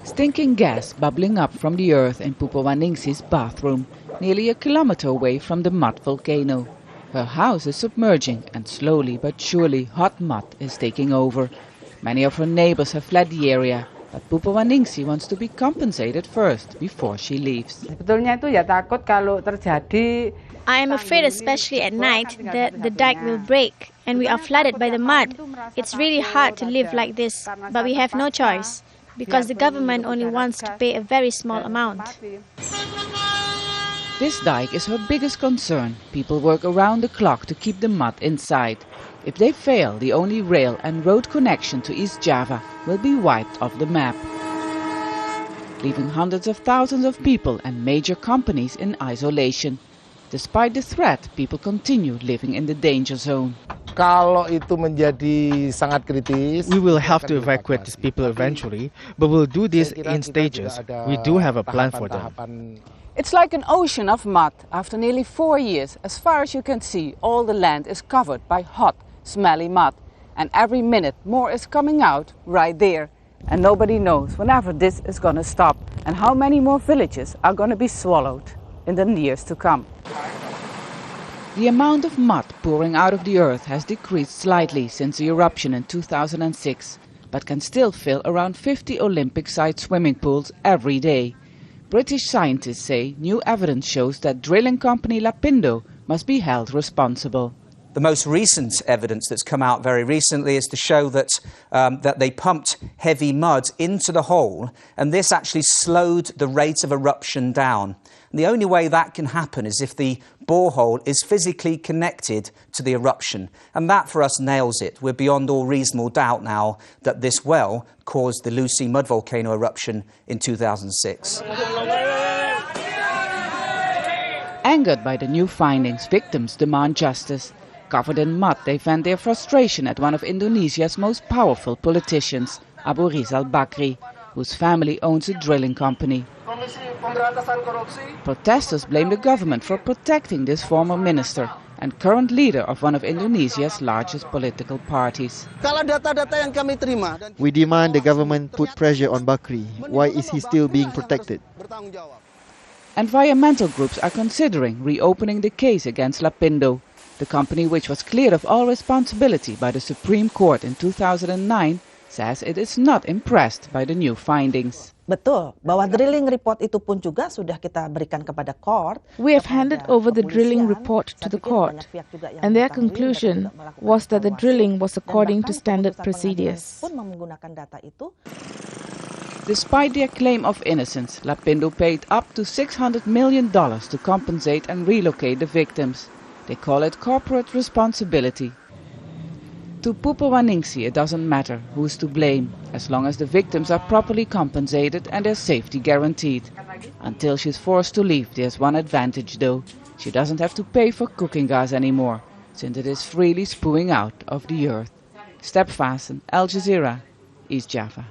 Stinking gas bubbling up from the earth in PUPURWANINGSIH's bathroom, nearly a kilometer away from the mud volcano. Her house is submerging and slowly but surely hot mud is taking over. Many of her neighbors have fled the area, but PUPURWANINGSIH wants to be compensated first before she leaves. I am afraid, especially at night, that the dike will break and we are flooded by the mud. It's really hard to live like this, but we have no choice, because the government only wants to pay a very small amount. This dike is her biggest concern. People work around the clock to keep the mud inside. If they fail, the only rail and road connection to East Java will be wiped off the map, leaving hundreds of thousands of people and major companies in isolation. Despite the threat, people continue living in the danger zone. We will have to evacuate these people eventually, but we'll do this in stages. We do have a plan for them. It's like an ocean of mud. After nearly 4 years, as far as you can see, all the land is covered by hot, smelly mud. And every minute more is coming out right there. And nobody knows whenever this is going to stop and how many more villages are going to be swallowed in the years to come. The amount of mud pouring out of the earth has decreased slightly since the eruption in 2006, but can still fill around 50 Olympic-sized swimming pools every day. British scientists say new evidence shows that drilling company Lapindo must be held responsible. The most recent evidence that's come out very recently is to show that, that they pumped heavy mud into the hole, and this actually slowed the rate of eruption down. And the only way that can happen is if the borehole is physically connected to the eruption. And that for us nails it. We're beyond all reasonable doubt now that this well caused the Lucy mud volcano eruption in 2006. Angered by the new findings, victims demand justice. Covered in mud, they vent their frustration at one of Indonesia's most powerful politicians, Abu Rizal Bakri, whose family owns a drilling company. Protesters blame the government for protecting this former minister and current leader of one of Indonesia's largest political parties. We demand the government put pressure on Bakri. Why is he still being protected? Environmental groups are considering reopening the case against Lapindo. The company, which was cleared of all responsibility by the Supreme Court in 2009, says it is not impressed by the new findings. Betul, bahwa drilling report itu pun juga sudah kita berikan kepada court. We have handed over the drilling report to the court, and their conclusion was that the drilling was according to standard procedures. Despite their claim of innocence, Lapindo paid up to $600 million to compensate and relocate the victims. They call it corporate responsibility. To PUPURWANINGSIH, it doesn't matter who's to blame, as long as the victims are properly compensated and their safety guaranteed. Until she's forced to leave, there's one advantage though. She doesn't have to pay for cooking gas anymore, since it is freely spewing out of the earth. Vaessen, Al Jazeera, East Java.